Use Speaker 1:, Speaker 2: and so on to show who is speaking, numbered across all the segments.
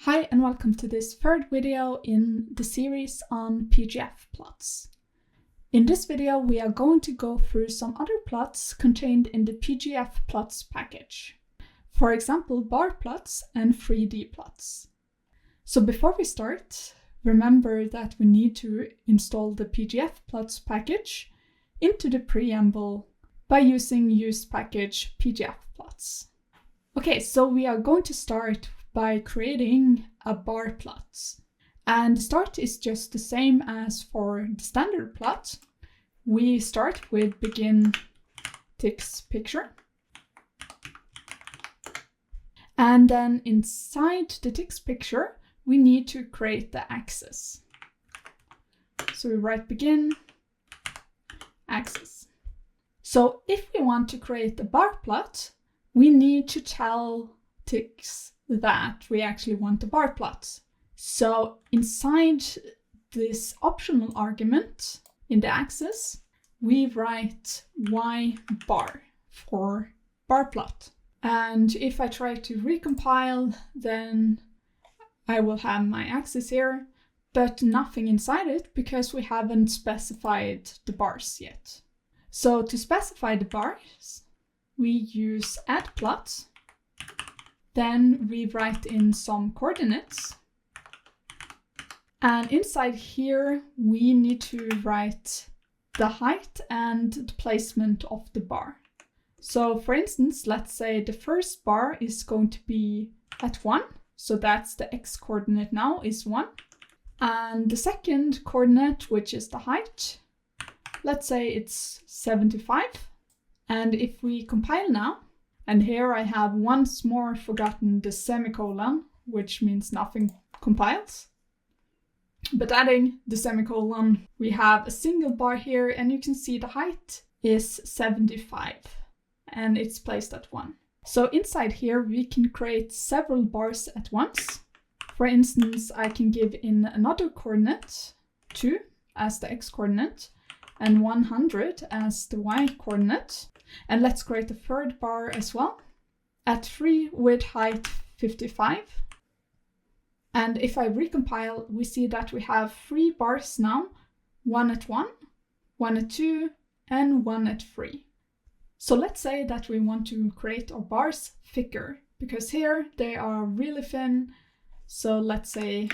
Speaker 1: Hi and welcome to this third video in the series on PGFPlots. In this video we are going to go through some other plots contained in the PGFPlots package. For example, bar plots and 3D plots. So before we start, remember that we need to install the PGFPlots package into the preamble by using use package PGFPlots. Okay, so we are going to start by creating a bar plot. And the start is just the same as for the standard plot. We start with begin text picture. And then inside the text picture, we need to create the axis. So we write begin axis. So if we want to create a bar plot, we need to tell text that we actually want a bar plot. So inside this optional argument in the axis, we write y bar for bar plot. And if I try to recompile, then I will have my axis here, but nothing inside it because we haven't specified the bars yet. So to specify the bars, we use add plot. Then we write in some coordinates. And inside here, we need to write the height and the placement of the bar. So for instance, let's say the first bar is going to be at 1. So that's the x coordinate now is 1. And the second coordinate, which is the height, let's say it's 75. And if we compile now, and here I have once more forgotten the semicolon, which means nothing compiles. But adding the semicolon, we have a single bar here, and you can see the height is 75, and it's placed at 1. So inside here, we can create several bars at once. For instance, I can give in another coordinate, 2 as the x coordinate, and 100 as the y coordinate. And let's create a third bar as well, at 3 with height 55. And if I recompile, we see that we have 3 bars now, 1 at 1, 1 at 2, and 1 at 3. So let's say that we want to create our bars thicker, because here they are really thin. So let's say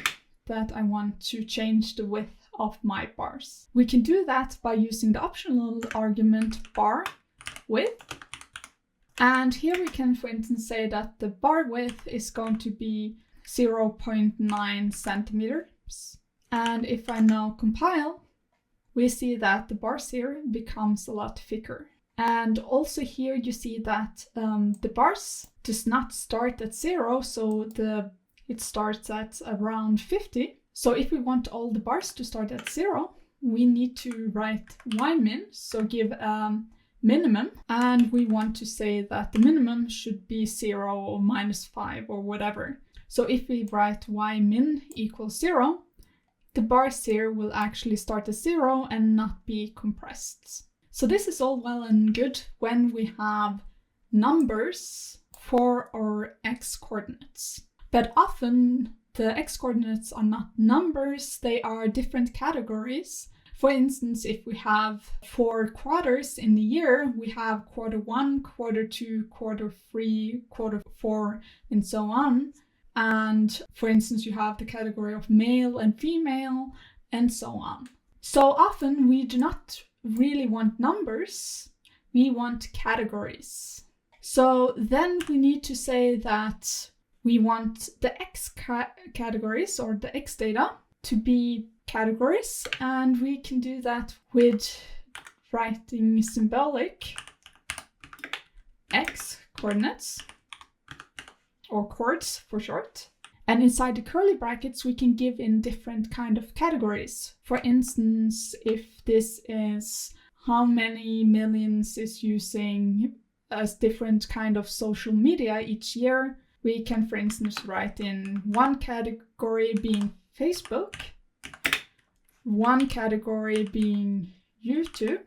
Speaker 1: that I want to change the width of my bars. We can do that by using the optional argument bar width. And here we can, for instance, say that the bar width is going to be 0.9 centimeters. And if I now compile, we see that the bars here becomes a lot thicker. And also here you see that the bars does not start at 0, so it starts at around 50. So if we want all the bars to start at 0, we need to write ymin, so give minimum, and we want to say that the minimum should be 0 or -5 or whatever. So if we write ymin equals 0, the bars here will actually start at 0 and not be compressed. So this is all well and good when we have numbers for our x coordinates. But often the x coordinates are not numbers, they are different categories. For instance, if we have 4 quarters in the year, we have quarter 1, quarter 2, quarter 3, quarter 4, and so on. And for instance, you have the category of male and female, and so on. So often we do not really want numbers, we want categories. So then we need to say that we want the x categories or the x data to be categories, and we can do that with writing symbolic x coordinates, or chords for short. And inside the curly brackets, we can give in different kind of categories. For instance, if this is how many millions is using as different kind of social media each year, we can, for instance, write in one category being Facebook, one category being YouTube,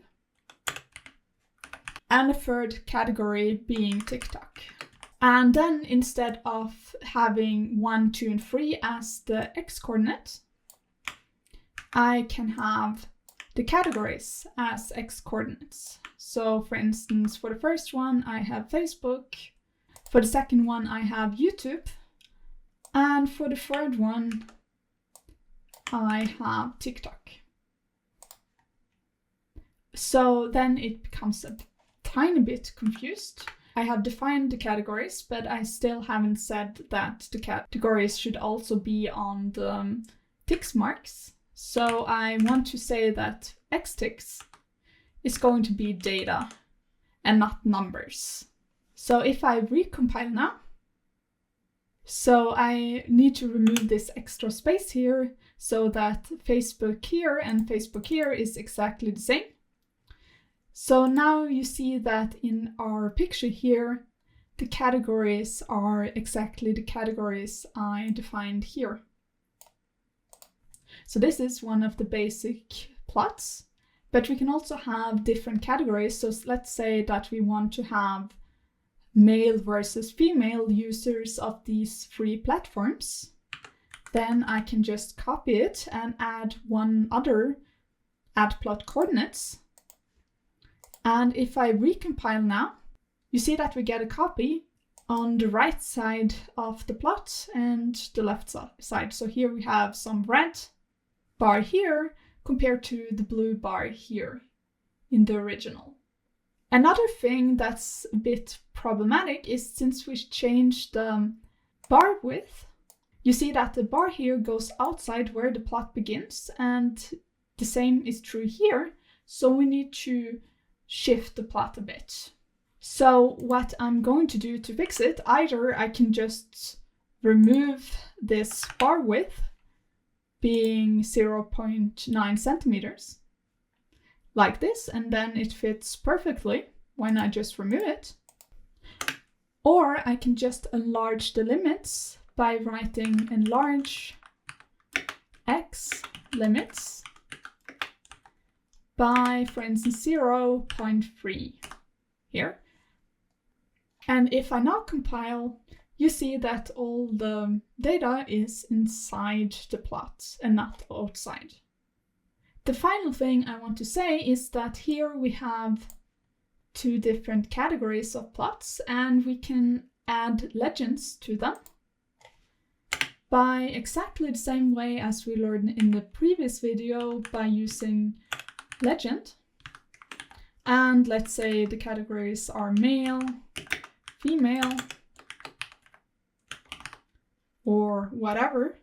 Speaker 1: and a third category being TikTok. And then instead of having 1, 2, and 3 as the x-coordinate, I can have the categories as x-coordinates. So for instance, for the first one, I have Facebook. For the second one, I have YouTube. And for the third one, I have TikTok. So then it becomes a tiny bit confused. I have defined the categories, but I still haven't said that the categories should also be on the tick marks. So I want to say that xticks is going to be data and not numbers. So if I recompile now, so I need to remove this extra space here so that Facebook here and Facebook here is exactly the same. So now you see that in our picture here, the categories are exactly the categories I defined here. So this is one of the basic plots, but we can also have different categories. So let's say that we want to have male versus female users of these 3 platforms. Then I can just copy it and add one other add plot coordinates. And if I recompile now, you see that we get a copy on the right side of the plot and the left side. So here we have some red bar here compared to the blue bar here in the original. Another thing that's a bit problematic is since we changed the bar width, you see that the bar here goes outside where the plot begins, and the same is true here. So we need to shift the plot a bit. So what I'm going to do to fix it, either I can just remove this bar width being 0.9 centimeters like this, and then it fits perfectly when I just remove it. Or I can just enlarge the limits by writing enlarge x limits by, for instance, 0.3 here. And if I now compile, you see that all the data is inside the plot and not outside. The final thing I want to say is that here we have 2 different categories of plots, and we can add legends to them by exactly the same way as we learned in the previous video by using legend. And let's say the categories are male, female, or whatever.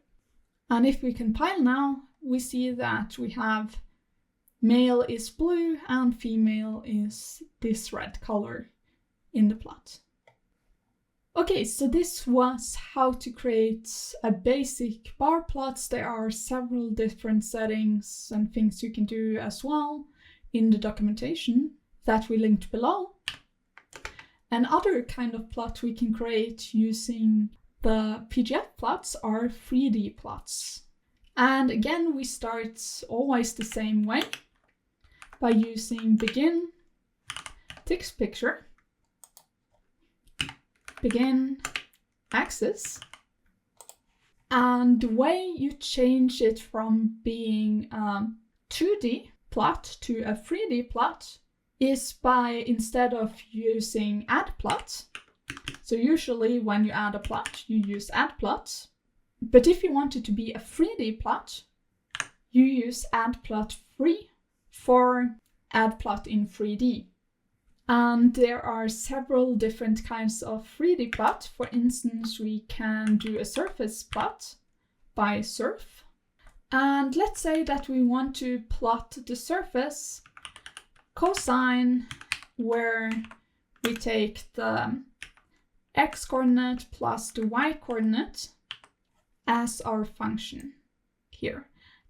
Speaker 1: And if we compile now, we see that we have male is blue and female is this red color in the plot. Okay, so this was how to create a basic bar plot. There are several different settings and things you can do as well in the documentation that we linked below. Another kind of plot we can create using the PGFPlots are 3D plots. And again, we start always the same way by using begin text picture, begin axis. And the way you change it from being a 2D plot to a 3D plot is by, instead of using add plot, so usually when you add a plot, you use add plot. But if you want it to be a 3D plot, you use add plot 3 for add plot in 3D. And there are several different kinds of 3D plot. For instance, we can do a surface plot by surf. And let's say that we want to plot the surface cosine, where we take the x-coordinate plus the y-coordinate as our function here.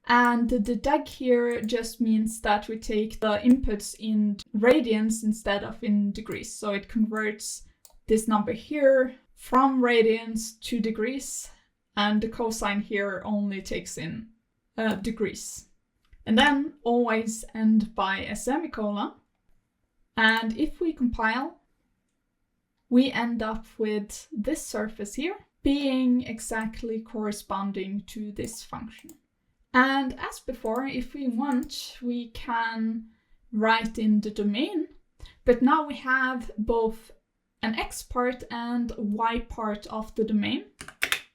Speaker 1: And the deg here just means that we take the inputs in radians instead of in degrees. So it converts this number here from radians to degrees, and the cosine here only takes in degrees. And then always end by a semicolon. And if we compile, we end up with this surface here being exactly corresponding to this function. And as before, if we want, we can write in the domain, but now we have both an X part and a Y part of the domain.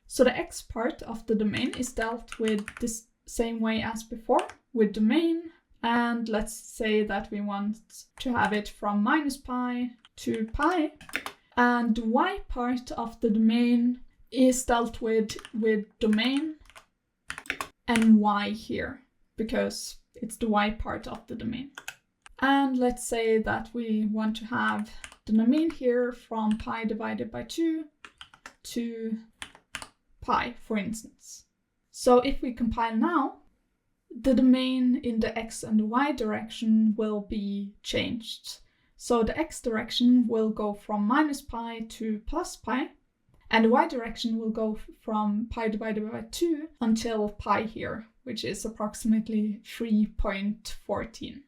Speaker 1: So the X part of the domain is dealt with this same way as before, with domain. And let's say that we want to have it from -pi to pi. And the Y part of the domain is dealt with domain and Y here, because it's the Y part of the domain. And let's say that we want to have the domain here from pi divided by 2 to pi, for instance. So if we compile now, the domain in the X and the Y direction will be changed. So the X direction will go from -pi to +pi, and the Y direction will go from pi divided by 2 until pi here, which is approximately 3.14.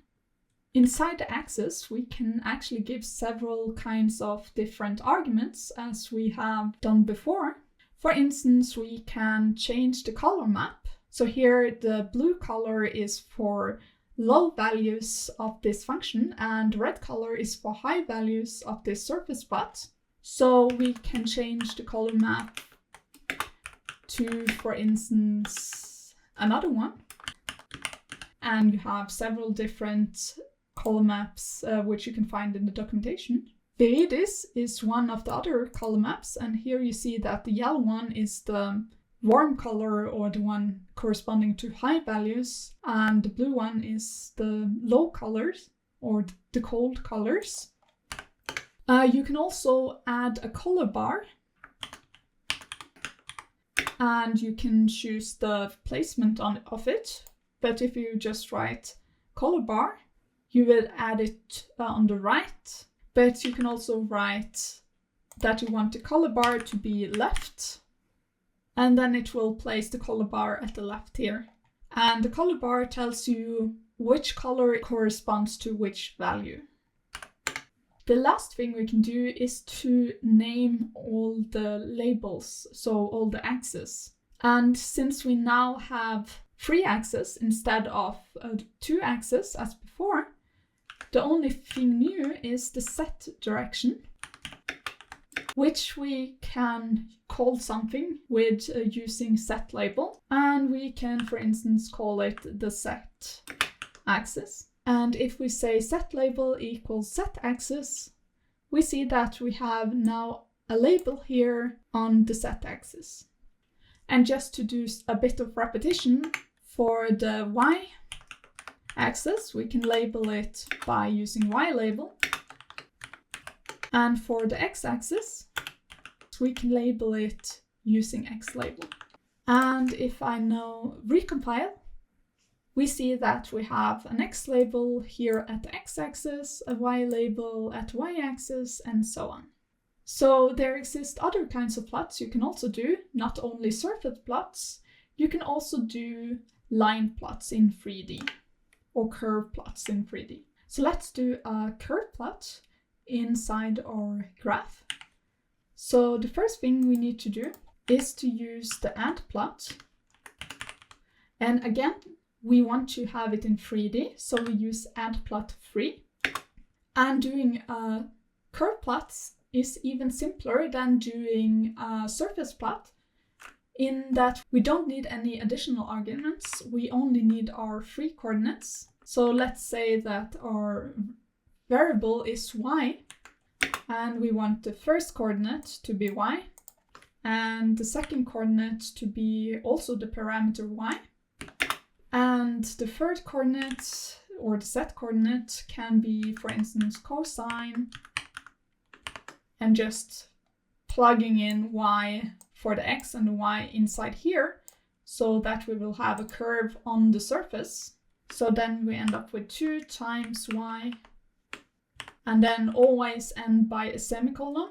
Speaker 1: Inside the axis, we can actually give several kinds of different arguments, as we have done before. For instance, we can change the color map. So here the blue color is for low values of this function, and the red color is for high values of this surface plot. So we can change the color map to, for instance, another one. And you have several different color maps which you can find in the documentation. Viridis is one of the other color maps, and here you see that the yellow one is the warm color, or the one corresponding to high values, and the blue one is the low colors, or the cold colors. You can also add a color bar, and you can choose the placement of it. But if you just write color bar, you will add it on the right. But you can also write that you want the color bar to be left, and then it will place the color bar at the left here. And the color bar tells you which color corresponds to which value. The last thing we can do is to name all the labels, so all the axes. And since we now have 3 axes instead of 2 axes as before, the only thing new is the set direction, which we can call something with using set label. And we can, for instance, call it the set axis. And if we say set label equals set axis, we see that we have now a label here on the set axis. And just to do a bit of repetition, for the Y axis, we can label it by using Y label. And for the X axis, we can label it using X label. And if I now recompile, we see that we have an X label here at the X axis, a Y label at Y axis, and so on. So there exist other kinds of plots you can also do, not only surface plots. You can also do line plots in 3D, or curve plots in 3D. So let's do a curve plot inside our graph. So the first thing we need to do is to use the add plot. And again, we want to have it in 3D, so we use add plot 3. And doing a curve plot is even simpler than doing a surface plot, in that we don't need any additional arguments. We only need our 3 coordinates. So let's say that our variable is y, and we want the first coordinate to be y, and the second coordinate to be also the parameter y. And the third coordinate, or the set coordinate, can be, for instance, cosine, and just plugging in y for the x and the y inside here, so that we will have a curve on the surface. So then we end up with 2 times y, and then always end by a semicolon.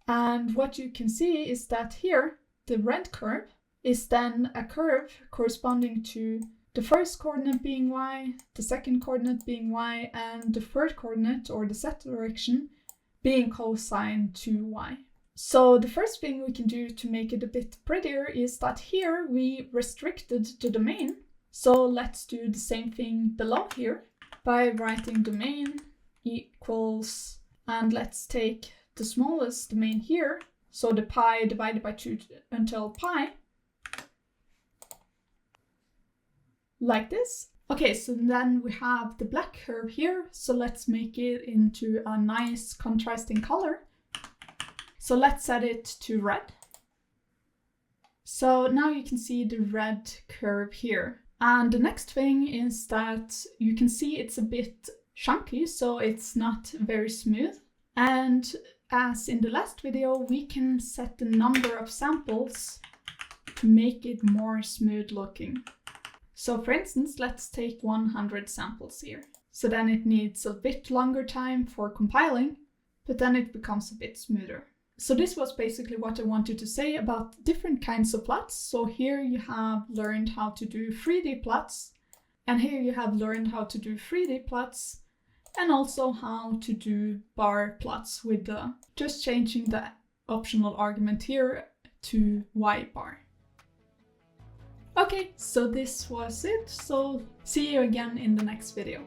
Speaker 1: And what you can see is that here, the red curve is then a curve corresponding to the first coordinate being y, the second coordinate being y, and the third coordinate, or the set direction, being cosine 2y. So the first thing we can do to make it a bit prettier is that here we restricted the domain. So let's do the same thing below here by writing domain equals, and let's take the smallest domain here. So the pi divided by 2 until pi. Like this. Okay, so then we have the black curve here. So let's make it into a nice contrasting color. So let's set it to red. So now you can see the red curve here. And the next thing is that you can see it's a bit chunky, so it's not very smooth. And as in the last video, we can set the number of samples to make it more smooth looking. So for instance, let's take 100 samples here. So then it needs a bit longer time for compiling, but then it becomes a bit smoother. So this was basically what I wanted to say about different kinds of plots. So here you have learned how to do 3D plots, and here you have learned how to do 3D plots, and also how to do bar plots with just changing the optional argument here to y bar. Okay, so this was it. So see you again in the next video.